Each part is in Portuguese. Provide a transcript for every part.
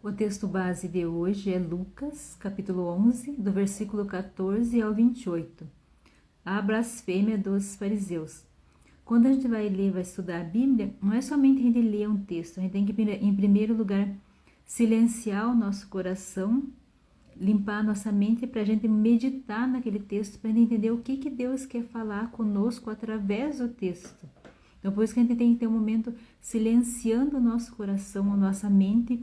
O texto base de hoje é Lucas, capítulo 11, do versículo 14 ao 28. A blasfêmia dos fariseus. Quando a gente vai ler, vai estudar a Bíblia, não é somente a gente ler um texto, a gente tem que, em primeiro lugar, silenciar o nosso coração, limpar a nossa mente para a gente meditar naquele texto, para a gente entender o que Deus quer falar conosco através do texto. Então, por isso que a gente tem que ter um momento silenciando o nosso coração, a nossa mente,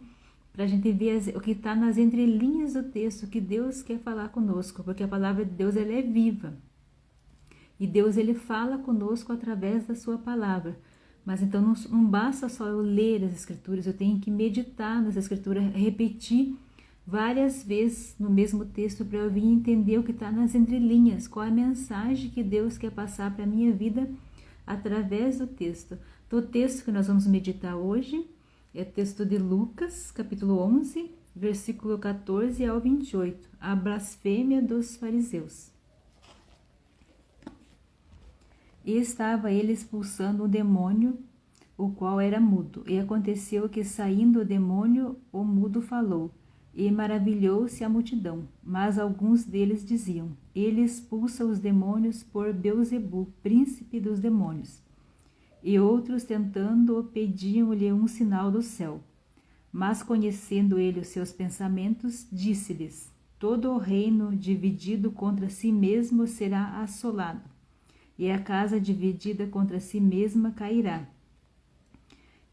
para a gente ver o que está nas entrelinhas do texto, o que Deus quer falar conosco, porque a palavra de Deus ela é viva. E Deus ele fala conosco através da sua palavra. Mas então não basta só eu ler as escrituras, eu tenho que meditar nas escrituras, repetir várias vezes no mesmo texto para eu vir entender o que está nas entrelinhas, qual é a mensagem que Deus quer passar para a minha vida através do texto. Então, o texto que nós vamos meditar hoje é o texto de Lucas, capítulo 11, versículo 14 ao 28, a blasfêmia dos fariseus. E estava ele expulsando um demônio, o qual era mudo. E aconteceu que, saindo o demônio, o mudo falou, e maravilhou-se a multidão. Mas alguns deles diziam, ele expulsa os demônios por Beelzebu, príncipe dos demônios. E outros, tentando-o, pediam-lhe um sinal do céu. Mas, conhecendo ele os seus pensamentos, disse-lhes, todo o reino dividido contra si mesmo será assolado, e a casa dividida contra si mesma cairá.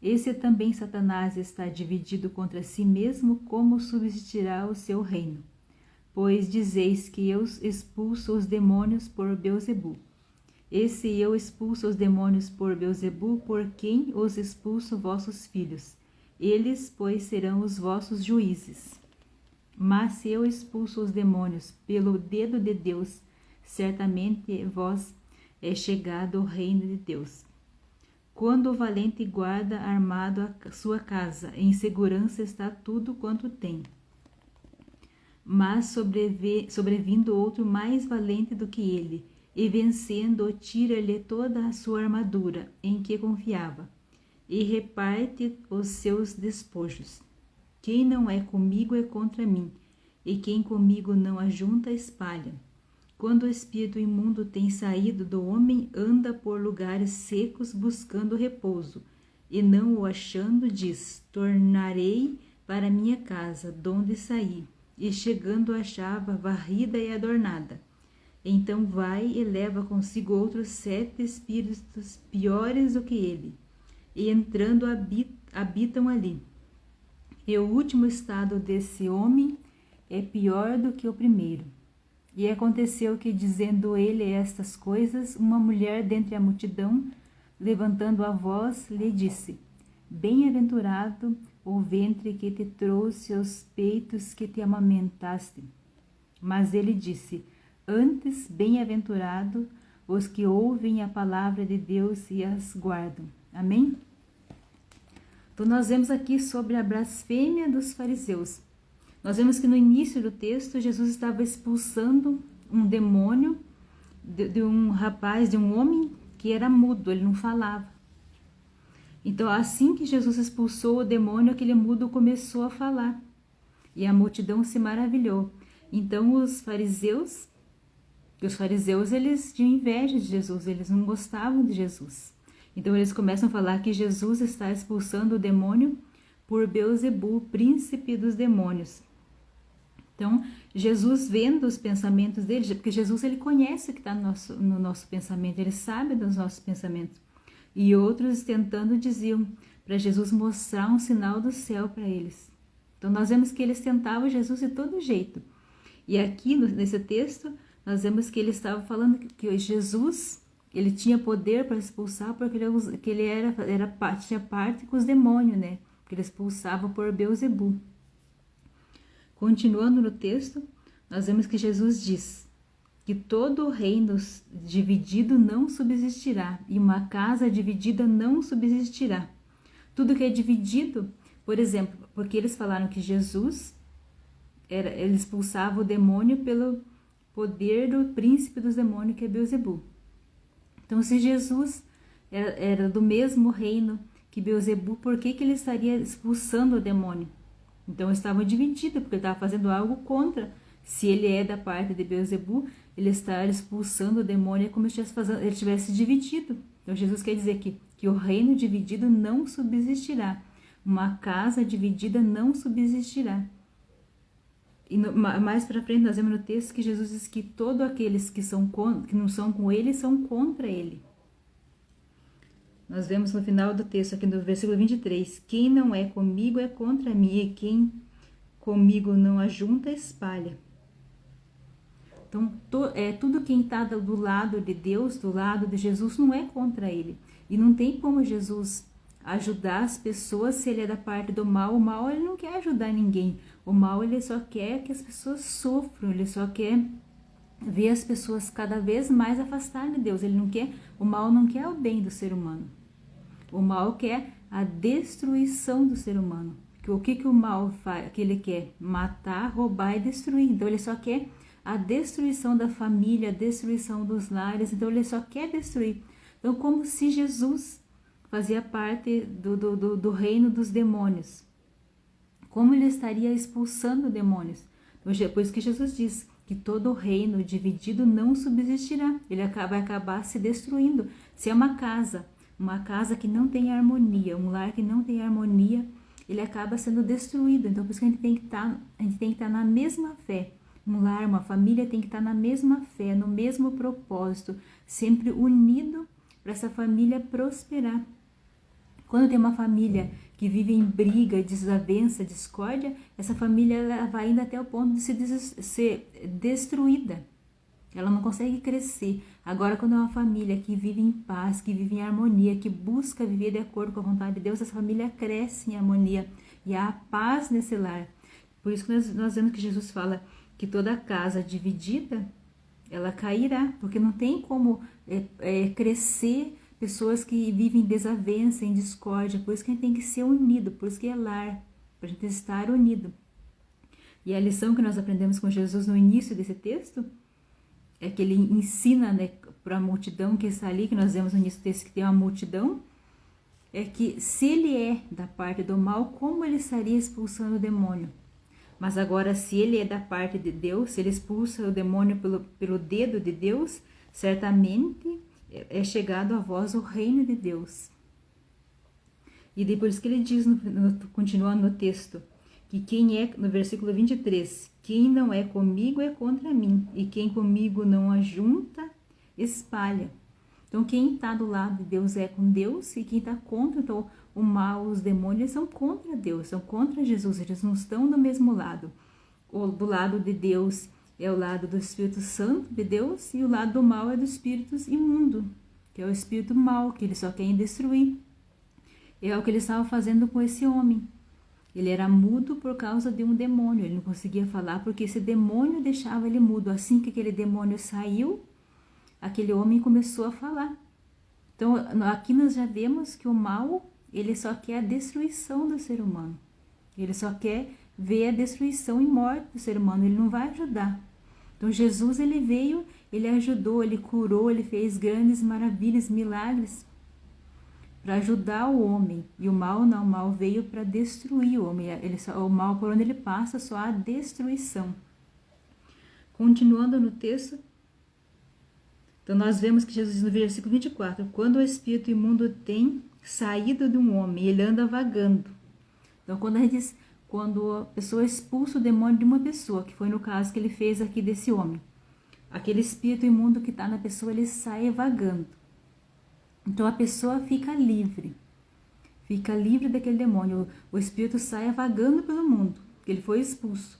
Esse também Satanás está dividido contra si mesmo, como subsistirá o seu reino? Pois dizeis que eu expulso os demônios por Beelzebu. E se eu expulso os demônios por Beelzebu, por quem os expulso vossos filhos? Eles, pois, serão os vossos juízes. Mas se eu expulso os demônios pelo dedo de Deus, certamente vós é chegado o reino de Deus. Quando o valente guarda armado a sua casa, em segurança está tudo quanto tem. Mas sobrevindo outro mais valente do que ele, e vencendo-o, tira-lhe toda a sua armadura, em que confiava, e reparte os seus despojos. Quem não é comigo é contra mim, e quem comigo não ajunta, espalha. Quando o espírito imundo tem saído do homem, anda por lugares secos buscando repouso, e não o achando, diz, tornarei para minha casa, donde saí, e chegando achava varrida e adornada. Então vai e leva consigo outros 7 espíritos piores do que ele, e entrando habitam ali. E o último estado desse homem é pior do que o primeiro. E aconteceu que, dizendo ele estas coisas, uma mulher dentre a multidão, levantando a voz, lhe disse, bem-aventurado o ventre que te trouxe, os peitos que te amamentaste. Mas ele disse, antes, bem-aventurado os que ouvem a palavra de Deus e as guardam. Amém? Então, nós vemos aqui sobre a blasfêmia dos fariseus. Nós vemos que no início do texto, Jesus estava expulsando um demônio de um rapaz, de um homem que era mudo, ele não falava. Então, assim que Jesus expulsou o demônio, aquele mudo começou a falar. E a multidão se maravilhou. Então, os fariseus, eles tinham inveja de Jesus, eles não gostavam de Jesus. Então, eles começam a falar que Jesus está expulsando o demônio por Beelzebu, príncipe dos demônios. Então, Jesus vendo os pensamentos dele, porque Jesus ele conhece o que está no nosso pensamento, ele sabe dos nossos pensamentos. E outros tentando diziam para Jesus mostrar um sinal do céu para eles. Então, nós vemos que eles tentavam Jesus de todo jeito. E aqui, nesse texto, nós vemos que ele estava falando que Jesus, ele tinha poder para expulsar, porque ele tinha parte com os demônios, né? Porque ele expulsava por Beelzebu. Continuando no texto, nós vemos que Jesus diz que todo o reino dividido não subsistirá, e uma casa dividida não subsistirá. Tudo que é dividido, por exemplo, porque eles falaram que Jesus, ele expulsava o demônio pelo poder do príncipe dos demônios, que é Beelzebu. Então, se Jesus era do mesmo reino que Beelzebu, por que ele estaria expulsando o demônio? Então estavam divididos, porque ele estava fazendo algo contra. Se ele é da parte de Beelzebul, ele está expulsando o demônio, é como se ele tivesse dividido. Então Jesus quer dizer que o reino dividido não subsistirá. Uma casa dividida não subsistirá. E mais para frente nós vemos no texto que Jesus diz que todos aqueles que não são com ele são contra ele. Nós vemos no final do texto, aqui no versículo 23, quem não é comigo é contra mim, e quem comigo não ajunta, espalha. Então, tudo quem está do lado de Deus, do lado de Jesus, não é contra ele. E não tem como Jesus ajudar as pessoas se ele é da parte do mal. O mal, ele não quer ajudar ninguém. O mal, ele só quer que as pessoas sofram, ele só quer ver as pessoas cada vez mais afastadas de Deus. O mal não quer o bem do ser humano. O mal quer a destruição do ser humano. O que o mal faz? Que ele quer matar, roubar e destruir. Então ele só quer a destruição da família, a destruição dos lares. Então ele só quer destruir. Então, como se Jesus fazia parte do reino dos demônios, como ele estaria expulsando demônios? Então, por isso que Jesus diz que todo reino dividido não subsistirá. Ele vai acabar se destruindo. Se é uma casa que não tem harmonia, um lar que não tem harmonia, ele acaba sendo destruído. Então, por isso que a gente tem que estar na mesma fé. Um lar, uma família tem que estar na mesma fé, no mesmo propósito, sempre unido para essa família prosperar. Quando tem uma família que vive em briga, desavença, discórdia, essa família ela vai indo até o ponto de ser destruída. Ela não consegue crescer. Agora, quando é uma família que vive em paz, que vive em harmonia, que busca viver de acordo com a vontade de Deus, essa família cresce em harmonia e há paz nesse lar. Por isso que nós vemos que Jesus fala que toda casa dividida, ela cairá, porque não tem como crescer pessoas que vivem em desavença, em discórdia. Por isso que a gente tem que ser unido, por isso que é lar, para a gente estar unido. E a lição que nós aprendemos com Jesus no início desse texto é que ele ensina, né, para a multidão que está ali, que nós vemos no início do texto que tem uma multidão, é que se ele é da parte do mal, como ele estaria expulsando o demônio? Mas agora, se ele é da parte de Deus, se ele expulsa o demônio pelo dedo de Deus, certamente é chegado a vós o reino de Deus. E depois que ele diz, continuando no texto, que quem é, no versículo 23, quem não é comigo é contra mim, e quem comigo não ajunta, espalha. Então, quem está do lado de Deus é com Deus, e quem está contra, então, o mal, os demônios são contra Deus, são contra Jesus, eles não estão do mesmo lado. Do lado de Deus é o lado do Espírito Santo de Deus, e o lado do mal é do espírito imundo, que é o espírito mau, que eles só querem destruir. É o que eles estavam fazendo com esse homem. Ele era mudo por causa de um demônio, ele não conseguia falar porque esse demônio deixava ele mudo. Assim que aquele demônio saiu, aquele homem começou a falar. Então, aqui nós já vemos que o mal, ele só quer a destruição do ser humano. Ele só quer ver a destruição e morte do ser humano, ele não vai ajudar. Então, Jesus, ele veio, ele ajudou, ele curou, ele fez grandes maravilhas, milagres para ajudar o homem. E o mal não, o mal veio para destruir o homem. O mal, por onde ele passa, só há destruição. Continuando no texto, então nós vemos que Jesus diz no versículo 24, quando o espírito imundo tem saído de um homem, ele anda vagando. Então quando a pessoa expulsa o demônio de uma pessoa, que foi no caso que ele fez aqui desse homem, aquele espírito imundo que está na pessoa, ele sai vagando. Então a pessoa fica livre daquele demônio, o espírito sai vagando pelo mundo, porque ele foi expulso.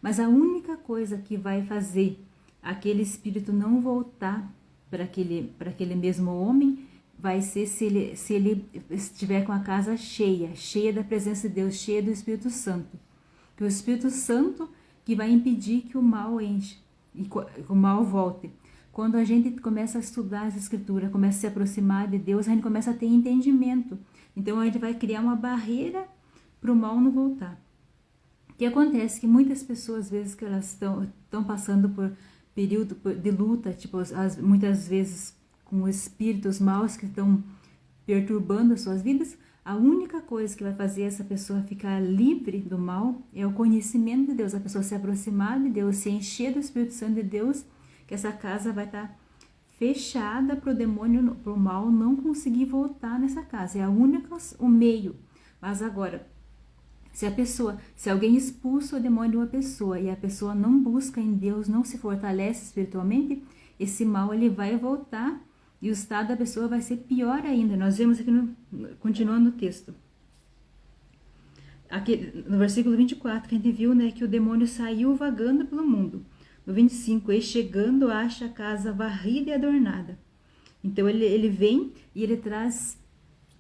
Mas a única coisa que vai fazer aquele espírito não voltar para aquele mesmo homem vai ser se ele estiver com a casa cheia da presença de Deus, cheia do Espírito Santo. Que o Espírito Santo que vai impedir que o mal enche e que o mal volte. Quando a gente começa a estudar as escrituras, começa a se aproximar de Deus, a gente começa a ter entendimento. Então a gente vai criar uma barreira para o mal não voltar. O que acontece? Que muitas pessoas, às vezes, que elas estão passando por período de luta, tipo, muitas vezes com espíritos maus que estão perturbando as suas vidas, A única coisa que vai fazer essa pessoa ficar livre do mal é o conhecimento de Deus, a pessoa se aproximar de Deus, se encher do Espírito Santo de Deus, que essa casa vai estar fechada para o demônio, para o mal não conseguir voltar nessa casa. É o meio. Mas agora, se alguém expulsa o demônio de uma pessoa e a pessoa não busca em Deus, não se fortalece espiritualmente, esse mal ele vai voltar e o estado da pessoa vai ser pior ainda. Nós vemos aqui, continuando o texto, aqui no versículo 24, que a gente viu, né, que o demônio saiu vagando pelo mundo. No 25, e chegando acha a casa varrida e adornada. Então ele vem e ele traz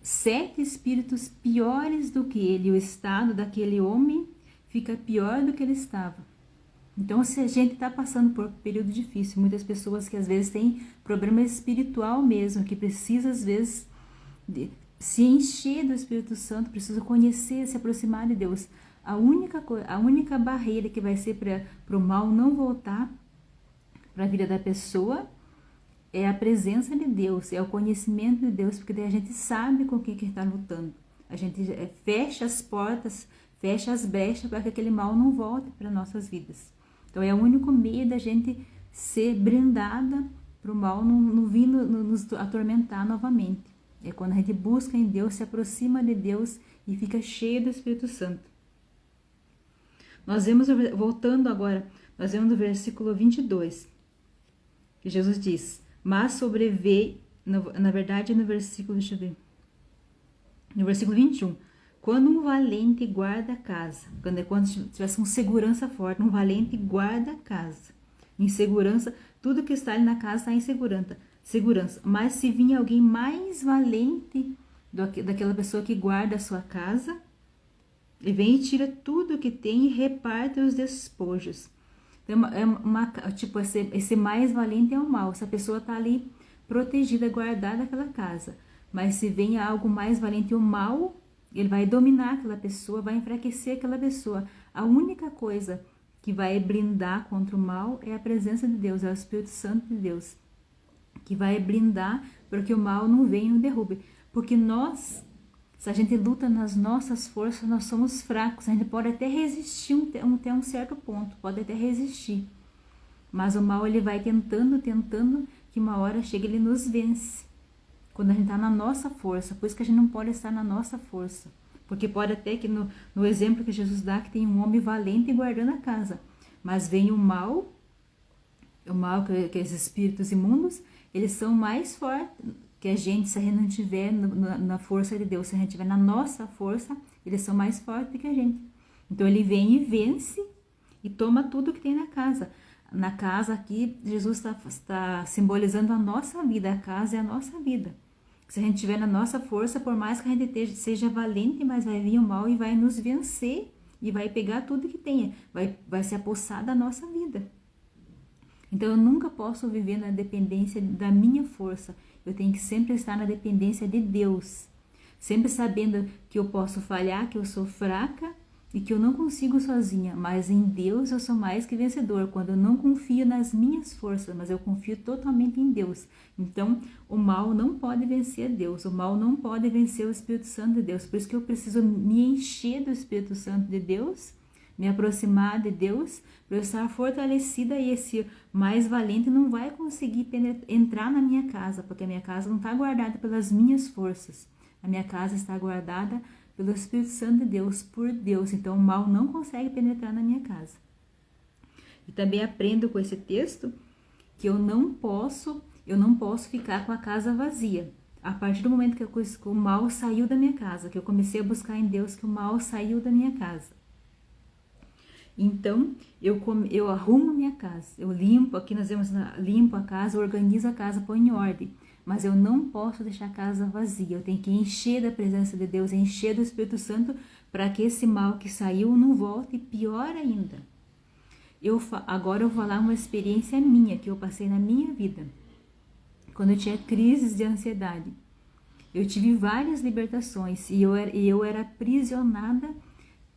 7 espíritos piores do que ele. O estado daquele homem fica pior do que ele estava. Então, se a gente está passando por um período difícil, muitas pessoas que às vezes têm problema espiritual mesmo, que precisa às vezes se encher do Espírito Santo, precisa conhecer, se aproximar de Deus. A única barreira que vai ser para o mal não voltar para a vida da pessoa é a presença de Deus, é o conhecimento de Deus, porque daí a gente sabe com quem que está lutando. A gente fecha as portas, fecha as brechas para que aquele mal não volte para nossas vidas. Então é o único meio da gente ser brindada para o mal não vindo nos atormentar novamente. É quando a gente busca em Deus, se aproxima de Deus e fica cheio do Espírito Santo. Nós vemos, voltando agora, nós vemos no versículo 22, que Jesus diz, mas sobreveio, na verdade no versículo, deixa eu ver, no versículo 21, quando um valente guarda a casa, quando tivesse uma segurança forte, um valente guarda a casa, em segurança, tudo que está ali na casa está em segurança, mas se vir alguém mais valente daquela pessoa que guarda a sua casa, ele vem e tira tudo que tem e reparte os despojos. Então, tipo, esse mais valente é o mal. Essa pessoa está ali protegida, guardada naquela casa. Mas se vem algo mais valente, o mal, ele vai dominar aquela pessoa, vai enfraquecer aquela pessoa. A única coisa que vai blindar contra o mal é a presença de Deus, é o Espírito Santo de Deus, que vai blindar para que o mal não venha e não derrube. Porque nós, se a gente luta nas nossas forças, nós somos fracos. A gente pode até resistir até um certo ponto, pode até resistir. Mas o mal ele vai tentando, que uma hora chega e ele nos vence. Quando a gente está na nossa força, por isso que a gente não pode estar na nossa força. Porque pode até que no exemplo que Jesus dá, que tem um homem valente guardando a casa. Mas vem o mal que esses espíritos imundos, eles são mais fortes que a gente, se a gente não estiver na força de Deus, se a gente estiver na nossa força, eles são mais fortes que a gente. Então ele vem e vence e toma tudo que tem na casa. Na casa aqui, Jesus está simbolizando a nossa vida, a casa é a nossa vida. Se a gente estiver na nossa força, por mais que a gente seja valente, mas vai vir o mal e vai nos vencer e vai pegar tudo que tenha, vai se apossar da nossa vida. Então eu nunca posso viver na dependência da minha força. Eu tenho que sempre estar na dependência de Deus. Sempre sabendo que eu posso falhar, que eu sou fraca e que eu não consigo sozinha. Mas em Deus eu sou mais que vencedor. Quando eu não confio nas minhas forças, mas eu confio totalmente em Deus. Então o mal não pode vencer Deus. O mal não pode vencer o Espírito Santo de Deus. Por isso que eu preciso me encher do Espírito Santo de Deus, me aproximar de Deus, para eu estar fortalecida, e esse mais valente não vai conseguir entrar na minha casa, porque a minha casa não está guardada pelas minhas forças. A minha casa está guardada pelo Espírito Santo de Deus, por Deus. Então o mal não consegue penetrar na minha casa. E também aprendo com esse texto que eu não posso ficar com a casa vazia. A partir do momento que o mal saiu da minha casa, que eu comecei a buscar em Deus, que o mal saiu da minha casa. Então, eu arrumo minha casa, eu limpo, aqui nós vemos, limpo a casa, organizo a casa, ponho em ordem. Mas eu não posso deixar a casa vazia, eu tenho que encher da presença de Deus, encher do Espírito Santo, para que esse mal que saiu não volte, e pior ainda. Agora eu vou falar uma experiência minha, que eu passei na minha vida. Quando eu tinha crises de ansiedade, eu tive várias libertações, e eu era aprisionada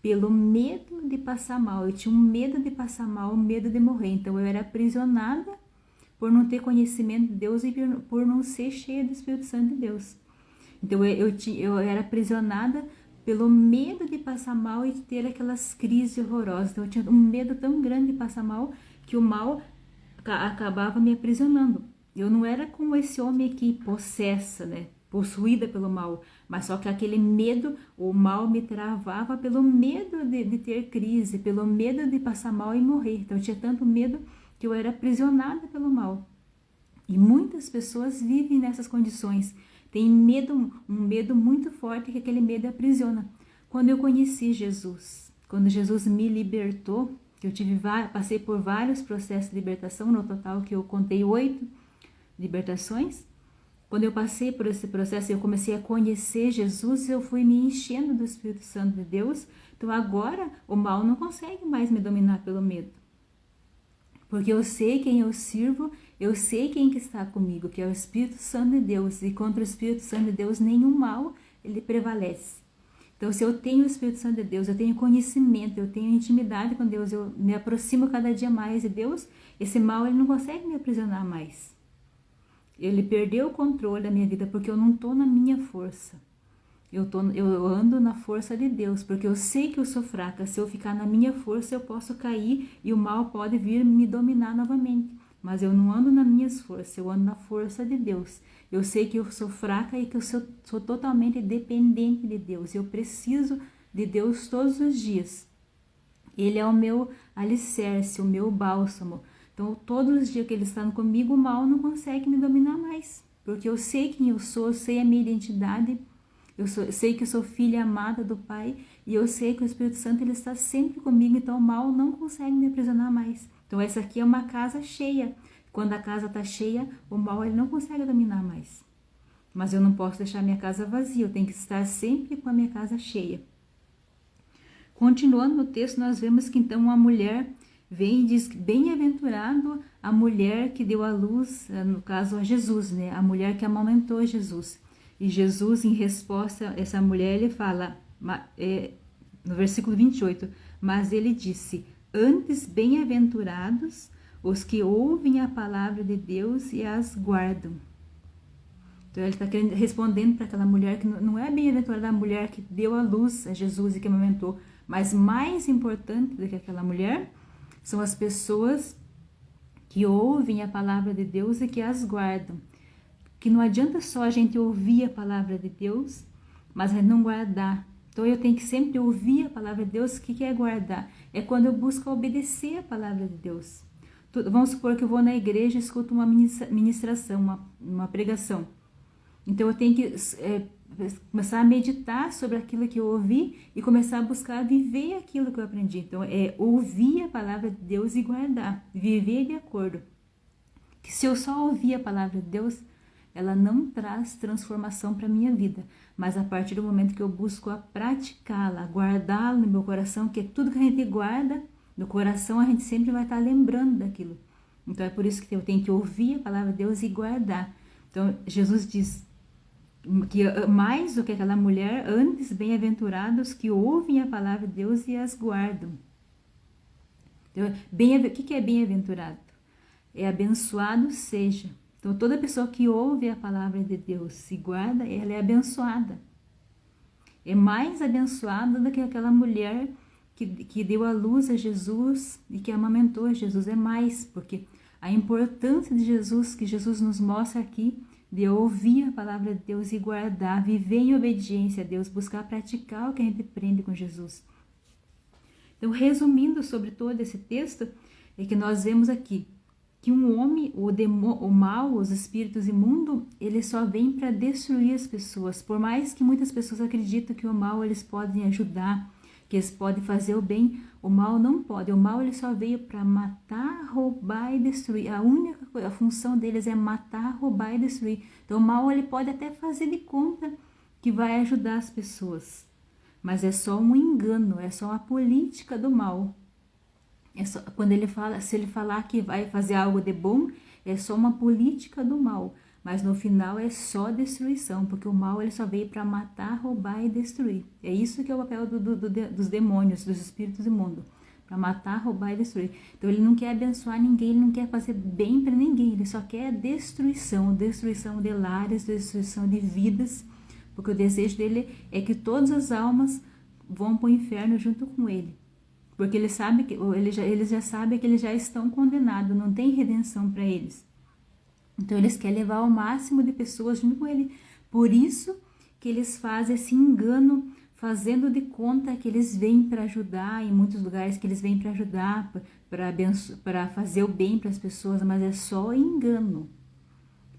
pelo medo de passar mal. Eu tinha um medo de passar mal, um medo de morrer. Então eu era aprisionada por não ter conhecimento de Deus e por não ser cheia do Espírito Santo de Deus. Então eu era aprisionada pelo medo de passar mal e de ter aquelas crises horrorosas. Então eu tinha um medo tão grande de passar mal que o mal acabava me aprisionando. Eu não era como esse homem aqui, possessa, né? Possuída pelo mal, mas só que aquele medo, o mal me travava pelo medo de ter crise, pelo medo de passar mal e morrer. Então eu tinha tanto medo que eu era aprisionada pelo mal. E muitas pessoas vivem nessas condições. Tem medo, um medo muito forte que aquele medo aprisiona. Quando eu conheci Jesus, quando Jesus me libertou, que eu passei por vários processos de libertação, no total que eu contei 8 libertações. Quando eu passei por esse processo, eu comecei a conhecer Jesus, eu fui me enchendo do Espírito Santo de Deus. Então agora o mal não consegue mais me dominar pelo medo. Porque eu sei quem eu sirvo, eu sei quem que está comigo, que é o Espírito Santo de Deus. E contra o Espírito Santo de Deus, nenhum mal, ele prevalece. Então, se eu tenho o Espírito Santo de Deus, eu tenho conhecimento, eu tenho intimidade com Deus, eu me aproximo cada dia mais de Deus, esse mal, ele não consegue me aprisionar mais. Ele perdeu o controle da minha vida porque eu não estou na minha força. Eu ando na força de Deus, porque eu sei que eu sou fraca. Se eu ficar na minha força, eu posso cair e o mal pode vir me dominar novamente. Mas eu não ando nas minhas forças, eu ando na força de Deus. Eu sei que eu sou fraca e que eu sou totalmente dependente de Deus. Eu preciso de Deus todos os dias. Ele é o meu alicerce, o meu bálsamo. Então, todos os dias que Ele está comigo, o mal não consegue me dominar mais. Porque eu sei quem eu sei a minha identidade. Eu sei que eu sou filha amada do Pai e eu sei que o Espírito Santo ele está sempre comigo, então o mal não consegue me aprisionar mais. Então essa aqui é uma casa cheia. Quando a casa está cheia, o mal ele não consegue dominar mais. Mas eu não posso deixar minha casa vazia, eu tenho que estar sempre com a minha casa cheia. Continuando no texto, nós vemos que então uma mulher vem e diz: bem-aventurado a mulher que deu à luz, no caso a Jesus, né? A mulher que amamentou Jesus. E Jesus, em resposta a essa mulher, ele fala, no versículo 28, mas ele disse: antes bem-aventurados os que ouvem a palavra de Deus e as guardam. Então ele está respondendo para aquela mulher que não é bem-aventurada a mulher que deu à luz a Jesus e que amamentou, mas mais importante do que aquela mulher são as pessoas que ouvem a palavra de Deus e que as guardam. Que não adianta só a gente ouvir a palavra de Deus, mas a gente não guardar. Então eu tenho que sempre ouvir a palavra de Deus. O que é guardar? É quando eu busco obedecer a palavra de Deus. Vamos supor que eu vou na igreja e escuto uma ministração, uma pregação. Então eu tenho que começar a meditar sobre aquilo que eu ouvi e começar a buscar viver aquilo que eu aprendi. Então é ouvir a palavra de Deus e guardar, viver de acordo. Que se eu só ouvir a palavra de Deus, ela não traz transformação para a minha vida, mas a partir do momento que eu busco a praticá-la, guardá-la no meu coração, que é tudo que a gente guarda no coração, a gente sempre vai estar lembrando daquilo. Então é por isso que eu tenho que ouvir a palavra de Deus e guardar. Então Jesus diz que mais do que aquela mulher, antes bem-aventurados que ouvem a palavra de Deus e as guardam. Então, o que é bem-aventurado? É abençoado seja. Então, toda pessoa que ouve a palavra de Deus e guarda, ela é abençoada. É mais abençoada do que aquela mulher que deu à luz a Jesus e que amamentou a Jesus. É mais, porque a importância de Jesus, que Jesus nos mostra aqui, de ouvir a palavra de Deus e guardar, viver em obediência a Deus, buscar praticar o que a gente aprende com Jesus. Então, resumindo sobre todo esse texto, é que nós vemos aqui que um homem, o mal, os espíritos imundos, eles só vêm para destruir as pessoas. Por mais que muitas pessoas acreditam que o mal eles podem ajudar, que eles podem fazer o bem, o mal não pode. O mal ele só veio para matar, roubar e destruir. A função deles é matar, roubar e destruir. Então o mal ele pode até fazer de conta que vai ajudar as pessoas, mas é só um engano, é só uma política do mal. Quando ele fala, se ele falar que vai fazer algo de bom, é só uma política do mal, mas no final é só destruição, porque o mal ele só veio para matar, roubar e destruir. É isso que é o papel dos demônios, dos espíritos imundos, para matar, roubar e destruir. Então ele não quer abençoar ninguém, ele não quer fazer bem para ninguém, ele só quer destruição de lares, destruição de vidas, porque o desejo dele é que todas as almas vão para o inferno junto com ele, porque ele sabe que eles já sabem que eles já estão condenados, não tem redenção para eles. Então eles querem levar o máximo de pessoas junto com ele. Por isso que eles fazem esse engano, fazendo de conta que eles vêm para ajudar, em muitos lugares que eles vêm para ajudar, para fazer o bem para as pessoas, mas é só engano.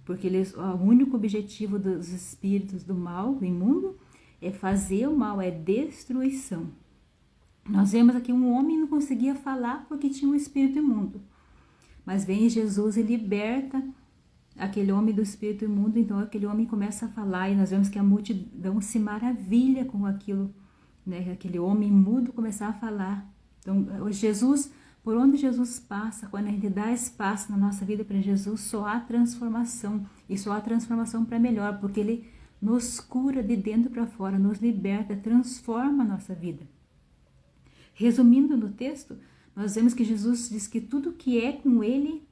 Porque o único objetivo dos espíritos do mal, do imundo, é fazer o mal, é destruição. Nós vemos aqui um homem que não conseguia falar porque tinha um espírito imundo. Mas vem Jesus e liberta aquele homem do espírito imundo, então aquele homem começa a falar e nós vemos que a multidão se maravilha com aquilo, né? Aquele homem mudo começar a falar. Então Jesus, por onde Jesus passa, quando a gente dá espaço na nossa vida para Jesus, só há transformação, e só há transformação para melhor, porque ele nos cura de dentro para fora, nos liberta, transforma a nossa vida. Resumindo no texto, nós vemos que Jesus diz que tudo que é com ele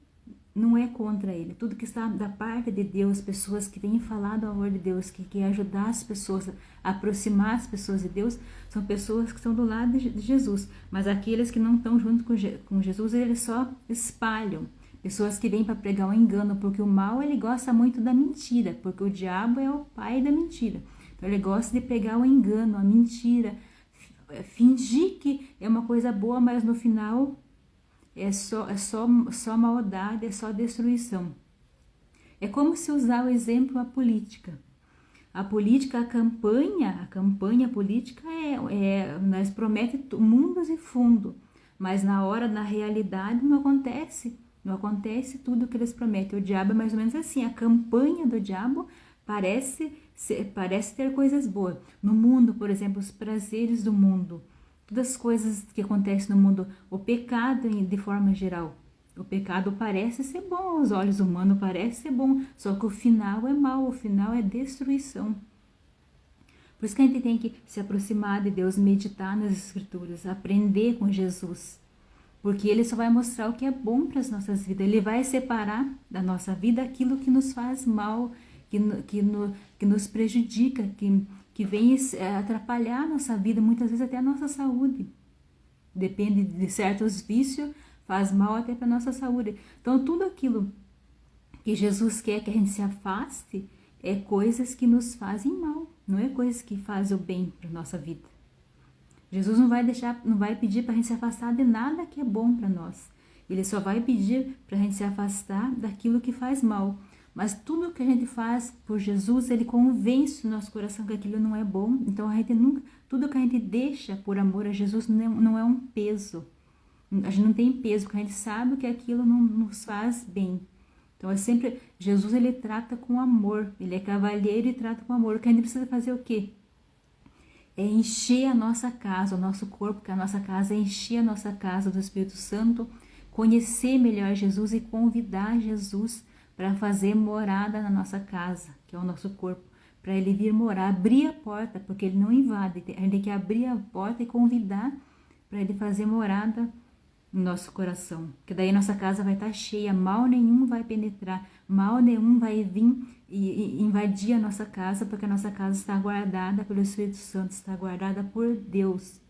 não é contra ele. Tudo que está da parte de Deus, pessoas que têm falado o amor de Deus, que querem ajudar as pessoas, aproximar as pessoas de Deus, são pessoas que estão do lado de Jesus. Mas aqueles que não estão junto com Jesus, eles só espalham. Pessoas que vêm para pregar o engano, porque o mal ele gosta muito da mentira, porque o diabo é o pai da mentira. Então ele gosta de pregar o engano, a mentira, fingir que é uma coisa boa, mas no final é só maldade, é só destruição. É como se usar o exemplo a política. A política, a campanha política nós prometemos mundos e fundo, mas na hora, na realidade, não acontece tudo que eles prometem. O diabo é mais ou menos assim, a campanha do diabo parece ter coisas boas. No mundo, por exemplo, os prazeres do mundo, todas as coisas que acontecem no mundo, o pecado de forma geral. O pecado parece ser bom aos olhos humanos, parece ser bom, só que o final é mau, o final é destruição. Por isso que a gente tem que se aproximar de Deus, meditar nas Escrituras, aprender com Jesus, porque Ele só vai mostrar o que é bom para as nossas vidas. Ele vai separar da nossa vida aquilo que nos faz mal, que nos prejudica, que vem atrapalhar a nossa vida, muitas vezes até a nossa saúde. Depende de certos vícios, faz mal até para a nossa saúde. Então, tudo aquilo que Jesus quer que a gente se afaste é coisas que nos fazem mal, não é coisas que fazem o bem para a nossa vida. Jesus não vai pedir para a gente se afastar de nada que é bom para nós. Ele só vai pedir para a gente se afastar daquilo que faz mal. Mas tudo que a gente faz por Jesus, Ele convence o nosso coração que aquilo não é bom. Então tudo que a gente deixa por amor a Jesus não é um peso. A gente não tem peso, porque a gente sabe que aquilo não nos faz bem. Então Jesus ele trata com amor, Ele é cavalheiro e trata com amor. O que a gente precisa fazer é o quê? É encher a nossa casa, o nosso corpo, que a nossa casa é encher a nossa casa do Espírito Santo, conhecer melhor Jesus e convidar Jesus para fazer morada na nossa casa, que é o nosso corpo, para Ele vir morar, abrir a porta, porque Ele não invade, a gente tem que abrir a porta e convidar para Ele fazer morada no nosso coração, que daí nossa casa vai estar cheia, mal nenhum vai penetrar, mal nenhum vai vir e invadir a nossa casa, porque a nossa casa está guardada pelo Espírito Santo, está guardada por Deus.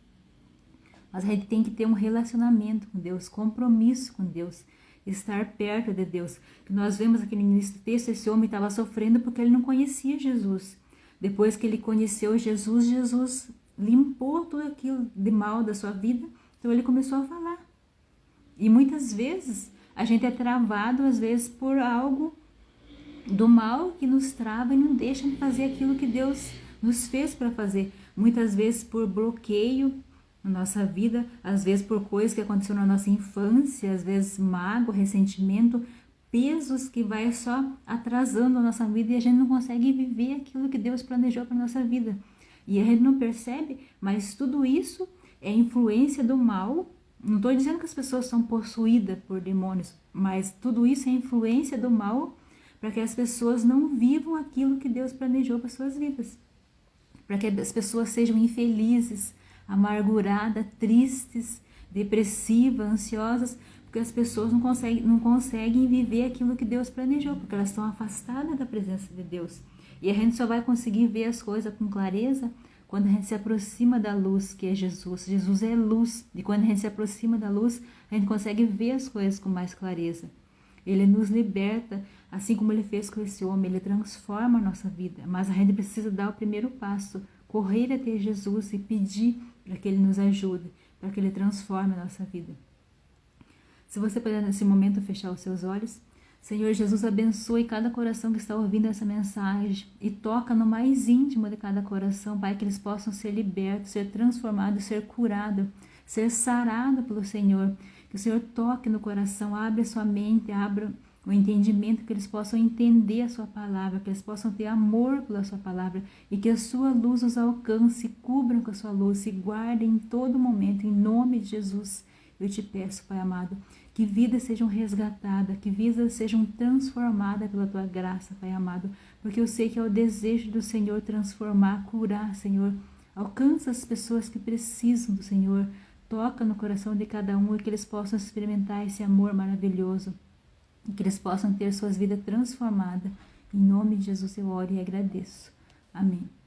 Mas a gente tem que ter um relacionamento com Deus, compromisso com Deus, estar perto de Deus. Nós vemos aqui no início do texto, esse homem estava sofrendo porque ele não conhecia Jesus. Depois que ele conheceu Jesus, Jesus limpou tudo aquilo de mal da sua vida, então ele começou a falar. E muitas vezes a gente é travado, às vezes, por algo do mal que nos trava e não deixa de fazer aquilo que Deus nos fez para fazer. Muitas vezes por bloqueio na nossa vida, às vezes por coisas que aconteceram na nossa infância, às vezes mágoa, ressentimento, pesos que vai só atrasando a nossa vida e a gente não consegue viver aquilo que Deus planejou para a nossa vida. E a gente não percebe, mas tudo isso é influência do mal. Não estou dizendo que as pessoas são possuídas por demônios, mas tudo isso é influência do mal para que as pessoas não vivam aquilo que Deus planejou para suas vidas. Para que as pessoas sejam infelizes, amarguradas, tristes, depressivas, ansiosas, porque as pessoas não conseguem viver aquilo que Deus planejou, porque elas estão afastadas da presença de Deus. E a gente só vai conseguir ver as coisas com clareza quando a gente se aproxima da luz, que é Jesus. Jesus é luz, e quando a gente se aproxima da luz, a gente consegue ver as coisas com mais clareza. Ele nos liberta, assim como ele fez com esse homem, ele transforma a nossa vida, mas a gente precisa dar o primeiro passo, correr até Jesus e pedir para que ele nos ajude, para que ele transforme a nossa vida. Se você puder nesse momento fechar os seus olhos, Senhor Jesus, abençoe cada coração que está ouvindo essa mensagem e toca no mais íntimo de cada coração, Pai, que eles possam ser libertos, ser transformados, ser curados, ser sarados pelo Senhor. Que o Senhor toque no coração, abra sua mente, abra o entendimento, que eles possam entender a sua palavra, que eles possam ter amor pela sua palavra e que a sua luz os alcance, cubram com a sua luz e guardem em todo momento, em nome de Jesus. Eu te peço, Pai amado, que vidas sejam resgatadas, que vidas sejam transformadas pela Tua graça, Pai amado, porque eu sei que é o desejo do Senhor transformar, curar, Senhor. Alcança as pessoas que precisam do Senhor, toca no coração de cada um e que eles possam experimentar esse amor maravilhoso, e que eles possam ter suas vidas transformadas. Em nome de Jesus eu oro e agradeço. Amém.